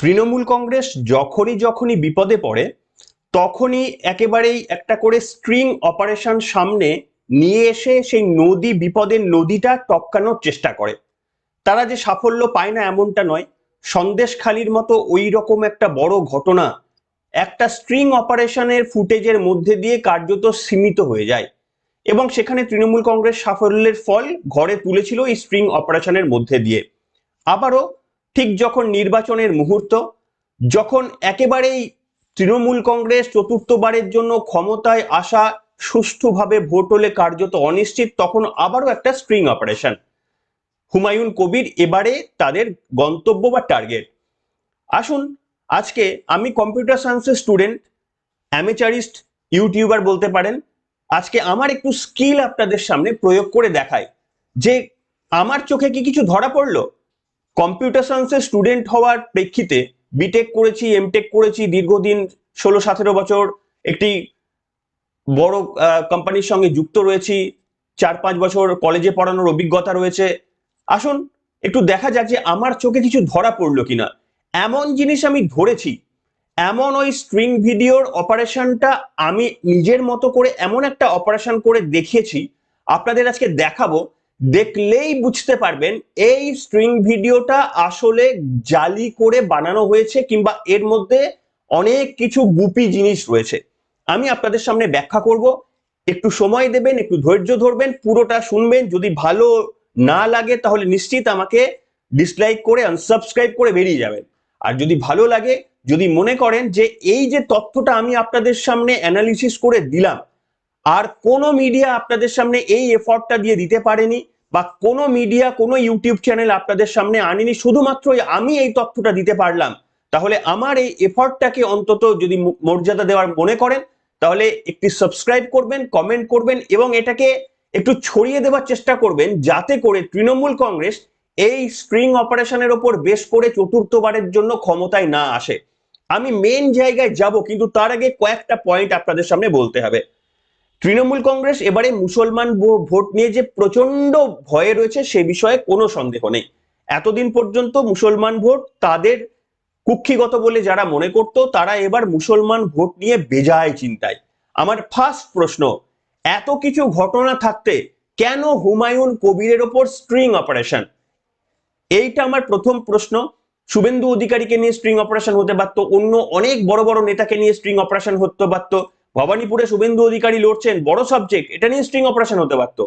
তৃণমূল কংগ্রেস যখনই যখনই বিপদে পড়ে তখনই একেবারেই একটা করে স্ট্রিং অপারেশন সামনে নিয়ে এসে সেই বিপদের নদীটা টপকানোর চেষ্টা করে। তারা যে সাফল্য পায় না এমনটা নয়, সন্দেশখালির মতো ওই রকম একটা বড় ঘটনা একটা স্ট্রিং অপারেশনের ফুটেজের মধ্যে দিয়ে কার্যত সীমিত হয়ে যায় এবং সেখানে তৃণমূল কংগ্রেস সাফল্যের ফল ঘরে তুলেছিল এই স্ট্রিং অপারেশনের মধ্যে দিয়ে। আবারও ঠিক যখন নির্বাচনের মুহূর্ত, যখন একেবারেই তৃণমূল কংগ্রেস চতুর্থবারের জন্য ক্ষমতায় আসা সুষ্ঠুভাবে ভোট হলে কার্যত অনিশ্চিত, তখন আবারও একটা স্ট্রিং অপারেশন। হুমায়ুন কবির এবারে তাদের গন্তব্য বা টার্গেট। আসুন, আজকে আমি কম্পিউটার সায়েন্সের স্টুডেন্ট, অ্যামেচারিস্ট ইউটিউবার বলতে পারেন। আজকে আমার একটু স্কিল আপনাদের সামনে প্রয়োগ করে দেখাই যে আমার চোখে কি কিছু ধরা পড়লো। কম্পিউটার সায়েন্সের স্টুডেন্ট হওয়ার প্রেক্ষিতে বিটেক করেছি, এমটেক করেছি, দীর্ঘদিন 16-17 বছর একটি বড় কোম্পানির সঙ্গে যুক্ত রয়েছি, 4-5 বছর কলেজে পড়ানোর অভিজ্ঞতা রয়েছে। আসুন একটু দেখা যাক যে আমার চোখে কিছু ধরা পড়লো কিনা। এমন জিনিস আমি ধরেছি, এমন ওই স্ট্রিং ভিডিওর অপারেশনটা আমি নিজের মতো করে এমন একটা অপারেশন করে দেখিয়েছি, আপনাদের আজকে দেখাবো। দেখলেই বুঝতে পারবেন এই স্ট্রিং ভিডিওটা আসলে জালি করে বানানো হয়েছে কিংবা এর মধ্যে অনেক কিছু গুপি জিনিস রয়েছে। আমি আপনাদের সামনে ব্যাখ্যা করব, একটু সময় দেবেন, একটু ধৈর্য ধরবেন, পুরোটা শুনবেন। যদি ভালো না লাগে তাহলে নিশ্চিত আমাকে ডিসলাইক করে আনসাবস্ক্রাইব করে বেরিয়ে যাবেন। আর যদি ভালো লাগে, যদি মনে করেন যে এই যে তথ্যটা আমি আপনাদের সামনে অ্যানালিসিস করে দিলাম, আর কোনো মিডিয়া আপনাদের সামনে এই এফর্টটা দিয়ে দিতে পারেনি, বা কোনো মিডিয়া কোনো ইউটিউব চ্যানেল আপনাদের সামনে আনেনি, শুধুমাত্র আমি এই তথ্যটা দিতে পারলাম, তাহলে আমার এই এফর্টটাকে অন্তত যদি মর্যাদা দেওয়ার মনে করেন তাহলে একটি সাবস্ক্রাইব করবেন, কমেন্ট করবেন এবং এটাকে একটু ছড়িয়ে দেওয়ার চেষ্টা করবেন, যাতে করে তৃণমূল কংগ্রেস এই স্ট্রিং অপারেশনের ওপর বেশ করে চতুর্থবারের জন্য ক্ষমতায় না আসে। আমি মেন জায়গায় যাব, কিন্তু তার আগে কয়েকটা পয়েন্ট আপনাদের সামনে বলতে হবে। তৃণমূল কংগ্রেস এবারে মুসলমান ভোট নিয়ে যে প্রচন্ড ভয়ে রয়েছে সে বিষয়ে কোনো সন্দেহ নেই। এতদিন পর্যন্ত মুসলমান ভোট তাদের কুক্ষিগত বলে যারা মনে করত, তারা এবার মুসলমান ভোট নিয়ে বেজায় চিন্তায়। আমার ফার্স্ট প্রশ্ন, এত কিছু ঘটনা থাকতে কেন হুমায়ুন কবিরের ওপর স্ট্রিং অপারেশন? এইটা আমার প্রথম প্রশ্ন। শুভেন্দু অধিকারীকে নিয়ে স্ট্রিং অপারেশন হতে পারতো, অন্য অনেক বড় বড় নেতাকে নিয়ে স্ট্রিং অপারেশন হতে পারতো, ভবানীপুরে শুভেন্দু অধিকারী লড়ছেন, বড় সাবজেক্ট, এটা নিয়ে স্ট্রিং অপারেশন হতে পারতো।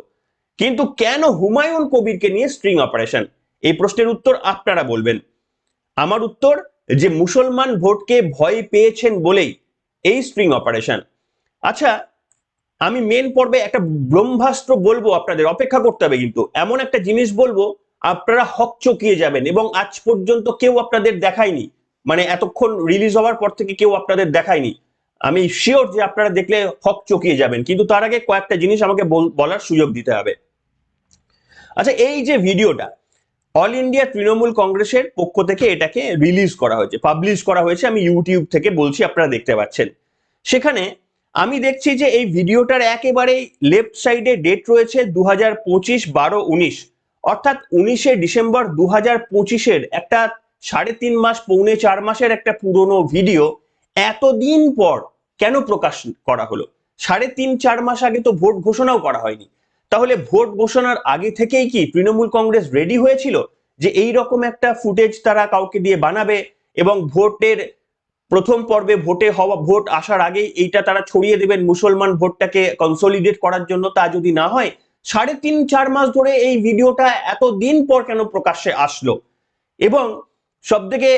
কিন্তু কেন হুমায়ুন কবিরকে নিয়ে স্ট্রিং অপারেশন? এই প্রশ্নের উত্তর আপনারা বলবেন। আমার উত্তর, যে মুসলমান ভোটকে ভয় পেয়েছেন বলেই এই স্ট্রিং অপারেশন। আচ্ছা, আমি মেন পর্বে একটা ব্রহ্মাস্ত্র বলবো, আপনাদের অপেক্ষা করতে হবে, কিন্তু এমন একটা জিনিস বলবো আপনারা হকচকিয়ে যাবেন, এবং আজ পর্যন্ত কেউ আপনাদের দেখায়নি, মানে এতক্ষণ রিলিজ হওয়ার পর থেকে কেউ আপনাদের দেখায়নি। আমি শিওর যে আপনারা দেখলে হকচকিয়ে যাবেন, কিন্তু তার আগে কয়েকটা জিনিস আমাকে বলার সুযোগ দিতে হবে। আচ্ছা, এই যে ভিডিওটা অল ইন্ডিয়া তৃণমূল কংগ্রেসের পক্ষ থেকে এটাকে রিলিজ করা হয়েছে, পাবলিশ করা হয়েছে, আমি ইউটিউব থেকে বলছি, আপনারা দেখতে পাচ্ছেন। সেখানে আমি দেখছি যে এই ভিডিওটার একেবারে লেফট সাইডে ডেট রয়েছে 2025-12-19, অর্থাৎ 19শে ডিসেম্বর 2025-এর একটা 3.5 মাস, 3.25 মাসের একটা পুরনো ভিডিও এতদিন পর কেন প্রকাশ করা হলো? 3.5-4 মাস আগে তো ভোট ঘোষণাও করা হয়নি। তাহলে ভোট ঘোষণার আগে থেকেই কি তৃণমূল কংগ্রেস রেডি হয়েছিল যে এই রকম একটা ফুটেজ তারা কাউকে দিয়ে বানাবে এবং ভোটের প্রথম পর্বে ভোট আসার আগেই এইটা তারা ছড়িয়ে দেবেন মুসলমান ভোটটাকে কনসলিডেট করার জন্য? তা যদি না হয়, 3.5-4 মাস ধরে এই ভিডিওটা এতদিন পর কেন প্রকাশ্যে আসলো? এবং সব থেকে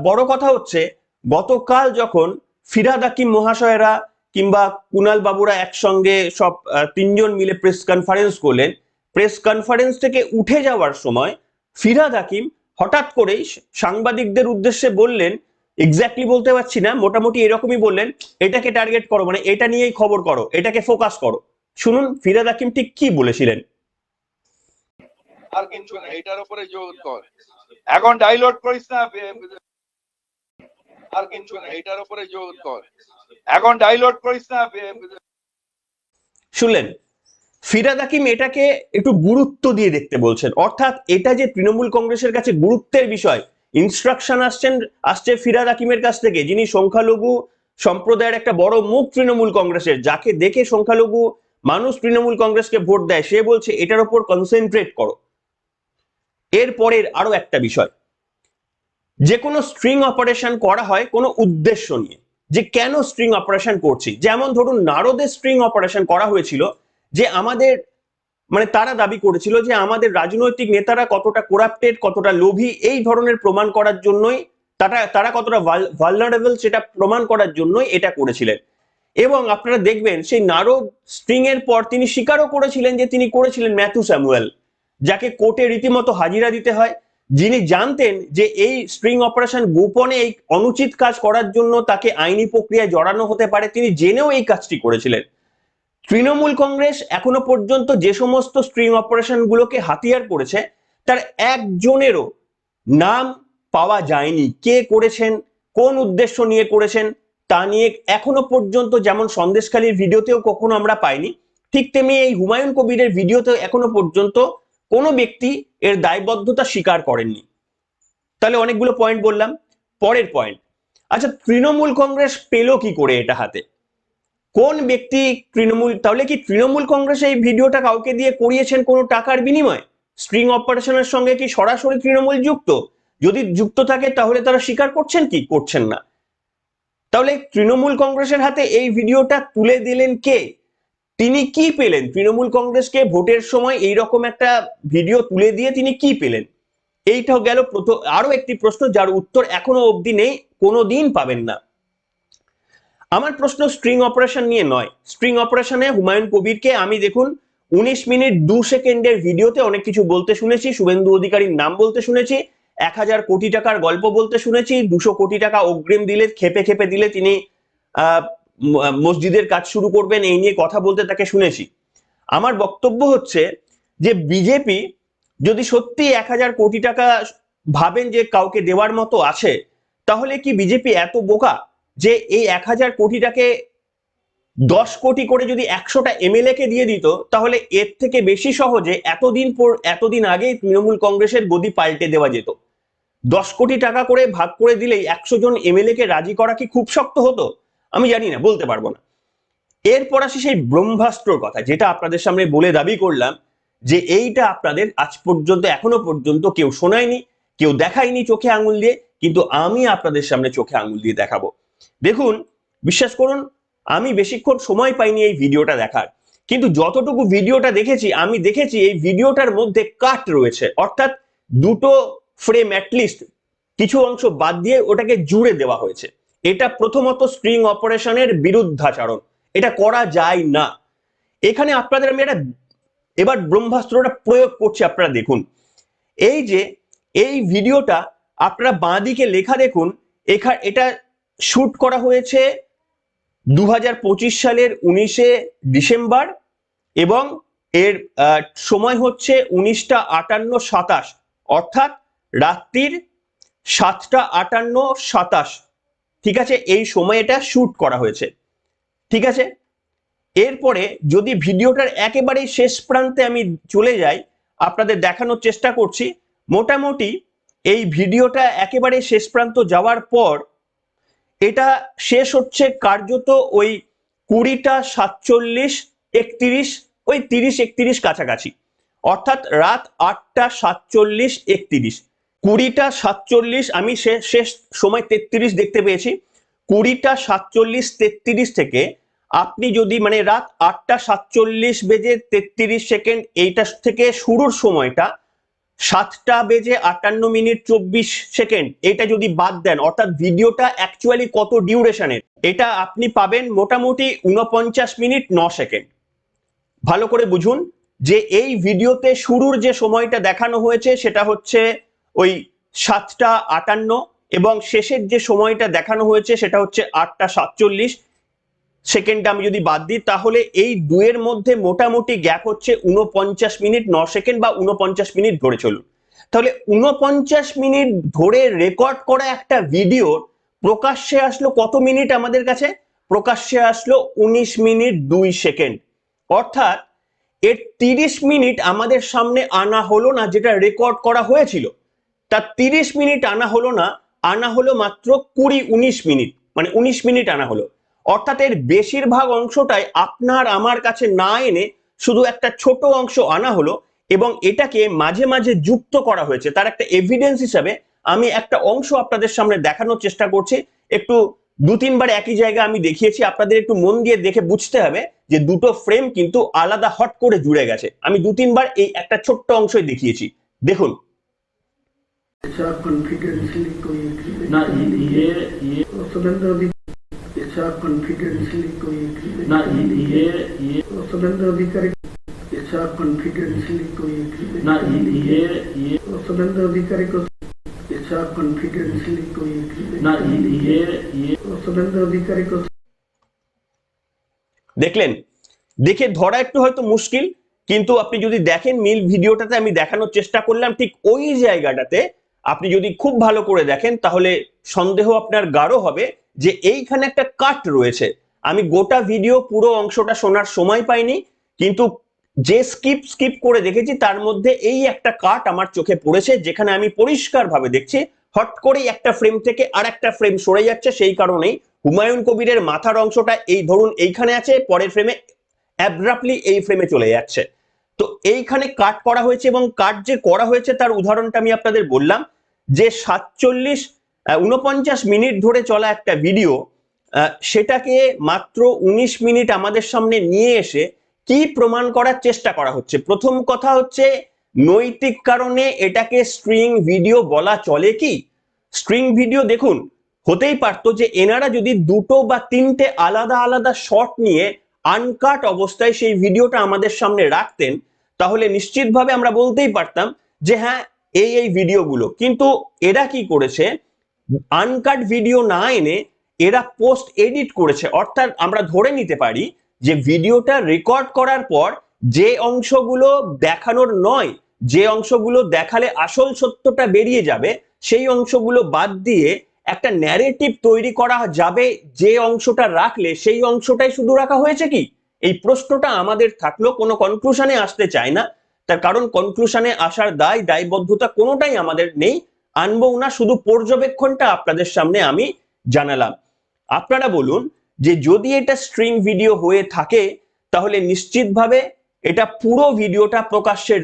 বড় কথা হচ্ছে, গতকাল যখন ফিরহাদ হাকিম মহাশয়রা কিংবা কুনাল বাবুরা একসঙ্গে সব তিনজন মিলে প্রেস কনফারেন্স করলেন, প্রেস কনফারেন্স থেকে উঠে যাওয়ার সময় ফিরহাদ হাকিম হঠাৎ করেই সাংবাদিকদের উদ্দেশ্যে বললেন, এক্স্যাক্টলি বলতে পারছি না, মোটামুটি এরকমই বললেন, এটাকে টার্গেট করো, মানে এটা নিয়েই খবর করো, এটাকে ফোকাস করো। শুনুন ফিরহাদ হাকিম ঠিক কি বলেছিলেন। আর কিছু না, এটার উপরে জোর কর, এখন ডাইলট করিস না, আর কিছু না, এটার উপরে জোর কর, এখন ডাইলট করিস না। শুনলেন, ফিরহাদ হাকিম এটাকে একটু গুরুত্ব দিয়ে দেখতে বলছেন, অর্থাৎ এটা যে তৃণমূল কংগ্রেসের কাছে গুরুত্বের বিষয়, ইনস্ট্রাকশন আসছে ফিরহাদ হাকিমের কাছ থেকে, যিনি সংখ্যালঘু সম্প্রদায়ের একটা বড় মুখ তৃণমূল কংগ্রেসের, যাকে দেখে সংখ্যালঘু মানুষ তৃণমূল কংগ্রেসকে ভোট দেয়, সে বলছে এটার উপর কনসেন্ট্রেট করো। এরপরের আরো একটা বিষয়, যে কোনো স্ট্রিং অপারেশন করা হয় কোনো উদ্দেশ্য নিয়ে, যে কেন স্ট্রিং অপারেশন করছি। যেমন ধরুন নারদের স্ট্রিং অপারেশন করা হয়েছিল, যে আমাদের মানে তারা দাবি করেছিল যে আমাদের রাজনৈতিক নেতারা কতটা করাপ্টেড, কতটা লোভী, এই ধরনের প্রমাণ করার জন্যই তারা কতটা ভালনারেবল সেটা প্রমাণ করার জন্যই এটা করেছিলেন। এবং আপনারা দেখবেন সেই নারদ স্ট্রিং এর পর তিনি স্বীকারও করেছিলেন যে তিনি করেছিলেন ম্যাথু স্যামুয়েল, যাকে কোর্টে রীতিমতো হাজিরা দিতে হয়, যিনি জানতেন যে এই স্ট্রিং অপারেশন গোপনে এই অনুচিত কাজ করার জন্য তাকে আইনি প্রক্রিয়ায় জড়ানো হতে পারে, তিনি জেনেও এই কাজটি করেছিলেন। তৃণমূল কংগ্রেস এখনো পর্যন্ত যে সমস্ত স্ট্রিং অপারেশন গুলোকে হাতিয়ার করেছে তার একজনেরও নাম পাওয়া যায়নি, কে করেছেন, কোন উদ্দেশ্য নিয়ে করেছেন তা নিয়ে এখনো পর্যন্ত, যেমন সন্দেশখালীর ভিডিওতেও কখনো আমরা পাইনি, ঠিক তেমনি এই হুমায়ুন কবিরের ভিডিওতে এখনো পর্যন্ত কোনো ব্যক্তি এর দায়বদ্ধতা স্বীকার করেননি। তাহলে অনেকগুলো পয়েন্ট বললাম। পরের পয়েন্ট, আচ্ছা তৃণমূল কংগ্রেস পেল কি করে এটা হাতে, কোন ব্যক্তি তৃণমূল, তাহলে কি তৃণমূল কংগ্রেস এই ভিডিওটা কাউকে দিয়ে করিয়েছেন কোনো টাকার বিনিময়ে? স্ট্রিং অপারেশনের সঙ্গে কি সরাসরি তৃণমূল যুক্ত? যদি যুক্ত থাকে তাহলে তারা স্বীকার করছেন কি, করছেন না? তাহলে তৃণমূল কংগ্রেসের হাতে এই ভিডিওটা তুলে দিলেন কে? তিনি কি পেলেন? তৃণমূল কংগ্রেসকে ভোটের সময় এইরকম একটা ভিডিও তুলে দিয়ে তিনি কি পেলেন? এইটাও গেল প্রথম। আরো একটি প্রশ্ন যার উত্তর এখনো অবধি নেই, কোনোদিন পাবেন না। আমার প্রশ্ন স্ট্রিং অপারেশন নিয়ে নয়। স্ট্রিং অপারেশনে হুমায়ুন কবিরকে আমি দেখুন 19 মিনিট 2 সেকেন্ডের ভিডিওতে অনেক কিছু বলতে শুনেছি, শুভেন্দু অধিকারীর নাম বলতে শুনেছি, 1000 কোটি টাকার গল্প বলতে শুনেছি, 200 কোটি টাকা অগ্রিম দিলে, খেপে খেপে দিলে তিনি মসজিদের কাজ শুরু করবেন, এই নিয়ে কথা বলতে তাকে শুনেছি। আমার বক্তব্য হচ্ছে যে বিজেপি যদি সত্যি 1000 কোটি টাকা ভাবেন যে কাউকে দেওয়ার মতো আছে, তাহলে কি বিজেপি এত বোকা যে এই 1000 কোটিটাকে 10 কোটি করে যদি 100টা এমএলএ কে দিয়ে দিত, তাহলে এর থেকে বেশি সহজে এতদিন আগেই তৃণমূল কংগ্রেসের গদি পাল্টে দেওয়া যেত। 10 কোটি টাকা করে ভাগ করে দিলেই 100 জন এমএলএ কে রাজি করা কি খুব শক্ত হতো? আমি জানি না, বলতে পারবো না। এরপর আসি সেই ব্রহ্মাস্ত্রর কথা, যেটা আপনাদের সামনে বলে দাবি করলাম যে এইটা আপনাদের আজ পর্যন্ত এখনো পর্যন্ত কেউ শোনায়নি, কেউ দেখায়নি চোখে আঙুল দিয়ে, কিন্তু আমি আপনাদের সামনে চোখে আঙুল দিয়ে দেখাবো। দেখুন, বিশ্বাস করুন আমি বেশিক্ষণ সময় পাইনি এই ভিডিওটা দেখার, কিন্তু যতটুকু ভিডিওটা দেখেছি আমি দেখেছি এই ভিডিওটার মধ্যে কাট রয়েছে, অর্থাৎ দুটো ফ্রেম অ্যাটলিস্ট কিছু অংশ বাদ দিয়ে ওটাকে জুড়ে দেওয়া হয়েছে। এটা প্রথমত স্ট্রিং অপারেশনের বিরুদ্ধাচরণ, এটা করা যায় না। এখানে আপনাদের আমি এবার ব্রহ্মাস্ত্রটা প্রয়োগ করছি, আপনারা দেখুন। এই যে এই ভিডিওটা আপনারা বাঁদিকে লেখা দেখুন, এটা শুট করা হয়েছে 2025 সালের 19শে ডিসেম্বর এবং এর সময় হচ্ছে 19টা 58-27, অর্থাৎ রাত্রির 7টা 58-27, ঠিক আছে, এই সময় এটা শুট করা হয়েছে, ঠিক আছে। এরপরে যদি ভিডিওটার একেবারে শেষ প্রান্তে আমি চলে যাই, আপনাদের দেখানোর চেষ্টা করছি। মোটামুটি এই ভিডিওটা একেবারে শেষ প্রান্ত যাওয়ার পর এটা শেষ হচ্ছে কার্যত ওই 20টা 47-31, ওই 30-31 কাছাকাছি, অর্থাৎ রাত 8টা 47-31। 20টা 47, আমি শেষ সময় 33 দেখতে পেয়েছি। 20টা 47-33 থেকে আপনি যদি মানে রাত 8টা 47 বেজে 33 সেকেন্ড এইটা থেকে শুরুর সময়টা 7টা বেজে 58 মিনিট 24 সেকেন্ড, এটা যদি বাদ দেন, অর্থাৎ ভিডিওটা অ্যাকচুয়ালি কত ডিউরেশনের, এটা আপনি পাবেন মোটামুটি 49 মিনিট 9 সেকেন্ড। ভালো করে বুঝুন যে এই ভিডিওতে শুরুর যে সময়টা দেখানো হয়েছে সেটা হচ্ছে ওই 7টা 58, এবং শেষের যে সময়টা দেখানো হয়েছে সেটা হচ্ছে 8টা 47 সেকেন্ড। আমি যদি বাদ দিই তাহলে এই দুয়ের মধ্যে মোটামুটি গ্যাপ হচ্ছে 49 মিনিট 9 সেকেন্ড বা 49 মিনিট ধরে চলুন। তাহলে 49 মিনিট ধরে রেকর্ড করা একটা ভিডিও প্রকাশ্যে আসলো কত মিনিট আমাদের কাছে? প্রকাশ্যে আসলো 19 মিনিট 2 সেকেন্ড, অর্থাৎ এর 30 মিনিট আমাদের সামনে আনা হলো না, যেটা রেকর্ড করা হয়েছিল। তার 30 মিনিট আনা হলো না, আনা হলো মাত্র 20-19 মিনিট, মানে 19 মিনিট আনা হলো। অর্থাৎ এর বেশিরভাগ অংশটাই আপনার আমার কাছে না এনে শুধু একটা ছোট অংশ আনা হলো এবং এটাকে মাঝে মাঝে যুক্ত করা হয়েছে। তার একটা এভিডেন্স হিসাবে আমি একটা অংশ আপনাদের সামনে দেখানোর চেষ্টা করছি। একটু 2-3 বার একই জায়গা আমি দেখিয়েছি, আপনাদের একটু মন দিয়ে দেখে বুঝতে হবে যে দুটো ফ্রেম কিন্তু আলাদা হট করে জুড়ে গেছে। আমি 2-3 বার এই একটা ছোট্ট অংশই দেখিয়েছি, দেখুন। कॉन्फिडेंशियली कोई ना ये सुरेंद्र अधिकारी कॉन्फिडेंशियली कोई ना ये सुरेंद्र अधिकारी कॉन्फिडेंशियली कोई ना ये सुरेंद्र अधिकारी को कॉन्फिडेंशियली कोई ना ये सुरेंद्र अधिकारी को দেখলেন, দেখে ধরা একটু হয়তো মুশকিল, কিন্তু আপনি যদি দেখেন মিল ভিডিওটাতে আমি দেখানোর চেষ্টা করলাম ঠিক ওই জায়গাটাতে। আপনি যদি খুব ভালো করে দেখেন তাহলে সন্দেহ আপনার গাঢ় হবে যে এইখানে একটা কাট রয়েছে। আমি গোটা ভিডিও পুরো অংশটা শোনার সময় পাইনি, কিন্তু যে স্কিপ করে দেখেছি তার মধ্যে এই একটা কাট আমার চোখে পড়েছে, যেখানে আমি পরিষ্কারভাবে দেখছি হট করেই একটা ফ্রেম থেকে আর একটা ফ্রেম সরে যাচ্ছে। সেই কারণেই হুমায়ুন কবিরের মাথার অংশটা এই ধরুন এইখানে আছে, পরের ফ্রেমে অ্যাব্রাপ্টলি এই ফ্রেমে চলে যাচ্ছে। তো এইখানে কাট করা হয়েছে, এবং কাট যে করা হয়েছে তার উদাহরণটা আমি আপনাদের বললাম যে 49 মিনিট ধরে চলা একটা ভিডিও, সেটাকে মাত্র 19 মিনিট আমাদের সামনে নিয়ে এসে কি প্রমাণ করার চেষ্টা করা হচ্ছে। প্রথম কথা হচ্ছে, নৈতিক কারণে এটাকে স্ট্রিং ভিডিও বলা চলে কি? স্ট্রিং ভিডিও দেখুন, হতেই পারতো যে এনারা যদি 2টো বা 3টে আলাদা আলাদা শট নিয়ে আনকাট অবস্থায় সেই ভিডিওটা আমাদের সামনে রাখতেন, তাহলে নিশ্চিতভাবে আমরা বলতেই পারতাম যে হ্যাঁ এই ভিডিওগুলো। কিন্তু এরা কি করেছে, আনকাট ভিডিও না এনে এরা পোস্ট এডিট করেছে। অর্থাৎ আমরা ধরে নিতে পারি যে ভিডিওটা রেকর্ড করার পর যে অংশগুলো দেখানোর নয়, যে অংশগুলো দেখালে আসল সত্যটা বেরিয়ে যাবে, সেই অংশগুলো বাদ দিয়ে একটা ন্যারেটিভ তৈরি করা যাবে, যে অংশটা রাখলে সেই অংশটাই শুধু রাখা হয়েছে কি? এই প্রশ্নটা আমাদের থাকলো, কোনো কনক্লুশনে আসতে চায় না। তার কারণ কনক্লুশনে আসার দায়বদ্ধতা কোনোটাই আমাদের নেই, আনবো না, শুধু পর্যবেক্ষণটা আপনাদের সামনে আমি জানালাম। আপনারা বলুন যে যদি এটা স্ট্রিং ভিডিও হয়ে থাকে তাহলে নিশ্চিতভাবে এটা পুরো ভিডিওটা প্রকাশের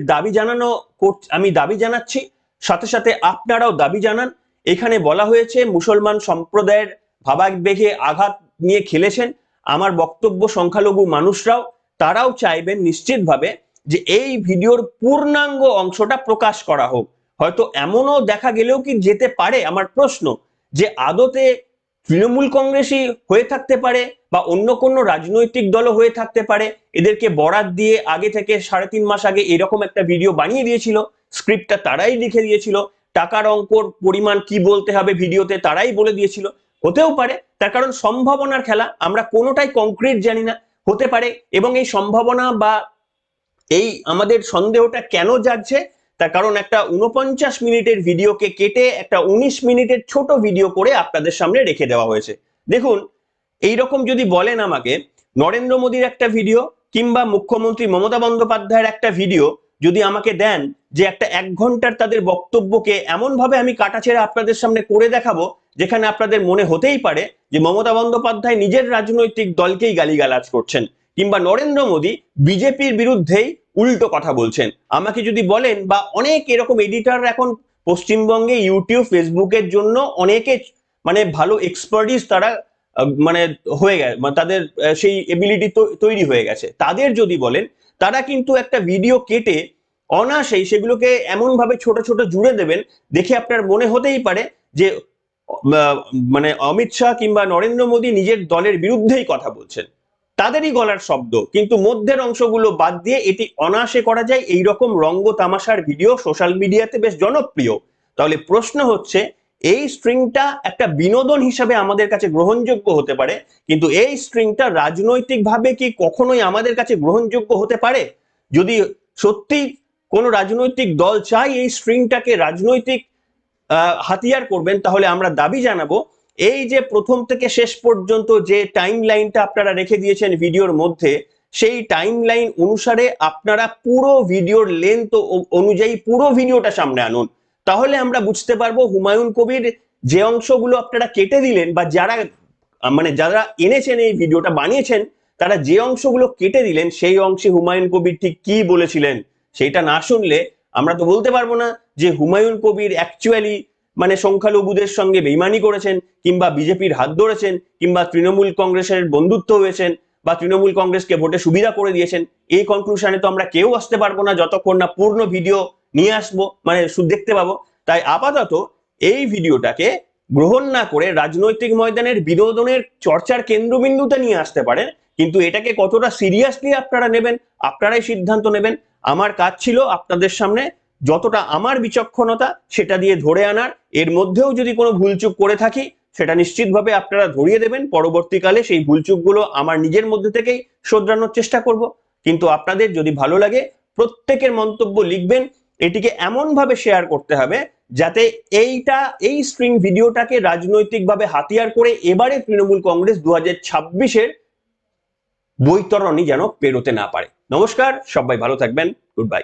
আমি দাবি জানাচ্ছি, সাথে সাথে আপনারাও দাবি জানান। এখানে বলা হয়েছে মুসলমান সম্প্রদায়ের ভাবাবেগে আঘাত নিয়ে খেলেছেন। আমার বক্তব্য সংখ্যালঘু মানুষরাও তারাও চাইবেন নিশ্চিতভাবে যে এই ভিডিওর পূর্ণাঙ্গ অংশটা প্রকাশ করা হোক। হয়তো এমনও দেখা গেলেও কি যেতে পারে, আমার প্রশ্ন, যে আদতে তৃণমূল কংগ্রেসই হয়ে থাকতে পারে বা অন্য কোনো রাজনৈতিক দলও হয়ে থাকতে পারে। এদেরকে বরাত দিয়ে আগে থেকে 3.5 মাস আগে এরকম একটা ভিডিও বানিয়ে দিয়েছিল, স্ক্রিপ্টটা তারাই লিখে দিয়েছিল, টাকার অঙ্কর পরিমাণ কি বলতে হবে ভিডিওতে তারাই বলে দিয়েছিল। হতেও পারে, তার কারণ সম্ভাবনার খেলা, আমরা কোনোটাই কংক্রিট জানি না, হতে পারে। এবং এই সম্ভাবনা বা এই আমাদের সন্দেহটা কেন জাগছে, তার কারণ একটা 49 মিনিটের ভিডিওকে কেটে একটা 19 মিনিটের ছোট ভিডিও করে আপনাদের সামনে রেখে দেওয়া হয়েছে। দেখুন, এইরকম যদি বলেন আমাকে নরেন্দ্র মোদীর একটা ভিডিও কিংবা মুখ্যমন্ত্রী মমতা বন্দ্যোপাধ্যায়ের একটা ভিডিও যদি আমাকে দেন, যে একটা 1 ঘন্টার তাদের বক্তব্যকে এমন ভাবে আমি কাটাছেড়া আপনাদের সামনে করে দেখাবো যেখানে আপনাদের মনে হতেই পারে যে মমতা বন্দ্যোপাধ্যায় নিজের রাজনৈতিক দলকেই গালিগালাজ করছেন, কিংবা নরেন্দ্র মোদী বিজেপির বিরুদ্ধেই উল্টো কথা বলছেন। আমাকে যদি বলেন, বা অনেক এরকম এডিটর এখন পশ্চিমবঙ্গে ইউটিউব ফেসবুকের জন্য অনেকে মানে ভালো এক্সপার্টিস তারা মানে হয়ে গেছে, মানে তাদের সেই এবিলিটি তৈরি হয়ে গেছে, তাদের যদি বলেন, তারা কিন্তু একটা ভিডিও কেটে অনায়াসেই সেগুলোকে এমন ভাবে ছোট ছোট জুড়ে দেবেন, দেখে আপনার মনে হতেই পারে যে মানে অমিত শাহ কিংবা নরেন্দ্র মোদী নিজের দলের বিরুদ্ধেই কথা বলছেন, তাদেরই গলার শব্দ, কিন্তু মধ্যের অংশগুলো বাদ দিয়ে এটি অনায়াসে করা যায়। এইরকম রঙ্গ তামাশার ভিডিও সোশ্যাল মিডিয়াতে বেশ জনপ্রিয়। তাহলে প্রশ্ন হচ্ছে, এই স্ট্রিংটা একটা বিনোদন হিসাবে আমাদের কাছে গ্রহণযোগ্য হতে পারে, কিন্তু এই স্ট্রিংটা রাজনৈতিকভাবে কি কখনোই আমাদের কাছে গ্রহণযোগ্য হতে পারে? যদি সত্যি কোনো রাজনৈতিক দল চায় এই স্ট্রিংটাকে রাজনৈতিক হাতিয়ার করবেন, তাহলে আমরা দাবি জানাবো এই যে প্রথম থেকে শেষ পর্যন্ত যে টাইম লাইনটা আপনারা রেখে দিয়েছেন ভিডিওর মধ্যে, সেই টাইম লাইন অনুসারে আপনারা পুরো ভিডিওর লেন্থ অনুযায়ী পুরো ভিডিওটা সামনে আনুন। তাহলে আমরা বুঝতে পারবো হুমায়ুন কবির যে অংশগুলো আপনারা কেটে দিলেন, বা যারা যারা এনেছেন এই ভিডিওটা বানিয়েছেন, তারা যে অংশগুলো কেটে দিলেন সেই অংশে হুমায়ুন কবির ঠিক কি বলেছিলেন সেটা না শুনলে আমরা তো বলতে পারবো না যে হুমায়ুন কবির অ্যাকচুয়ালি সংখ্যালঘুদের সঙ্গে বেইমানি করেছেন, কিংবা বিজেপির হাত ধরেছেন, কিংবা তৃণমূল কংগ্রেসের বন্ধুত্ব হয়েছেন, বা তৃণমূল কংগ্রেসকে ভোটে সুবিধা করে দিয়েছেন। এই কনক্লুশনে তো আমরা কেউ আসতে পারবো না যতক্ষণ না পূর্ণ ভিডিও নিয়ে আসবো, দেখতে পাবো। তাই আপাতত এই ভিডিওটাকে গ্রহণ না করে রাজনৈতিক ময়দানের বিনোদনের চর্চার কেন্দ্রবিন্দুতে নিয়ে আসতে পারেন, কিন্তু এটাকে কতটা সিরিয়াসলি আপনারা নেবেন আপনারাই সিদ্ধান্ত নেবেন। আমার কাজ ছিল আপনাদের সামনে যতটা আমার বিচক্ষণতা সেটা দিয়ে ধরে আনার। এর মধ্যেও যদি কোনো ভুলচুক করে থাকি সেটা নিশ্চিতভাবে আপনারা ধরিয়ে দেবেন। পরবর্তীকালে সেই ভুলচুকগুলো আমার নিজের মধ্যে থেকেই শোধরানোর চেষ্টা করব। কিন্তু আপনাদের যদি ভালো লাগে প্রত্যেকের মন্তব্য লিখবেন। এটিকে এমন ভাবে শেয়ার করতে হবে যাতে এই স্ট্রিং ভিডিওটাকে রাজনৈতিকভাবে হাতিয়ার করে এবারে তৃণমূল কংগ্রেস 2026-এর বৈতরণী যেন পেরোতে না পারে। নমস্কার, সবাই ভালো থাকবেন। Good bye.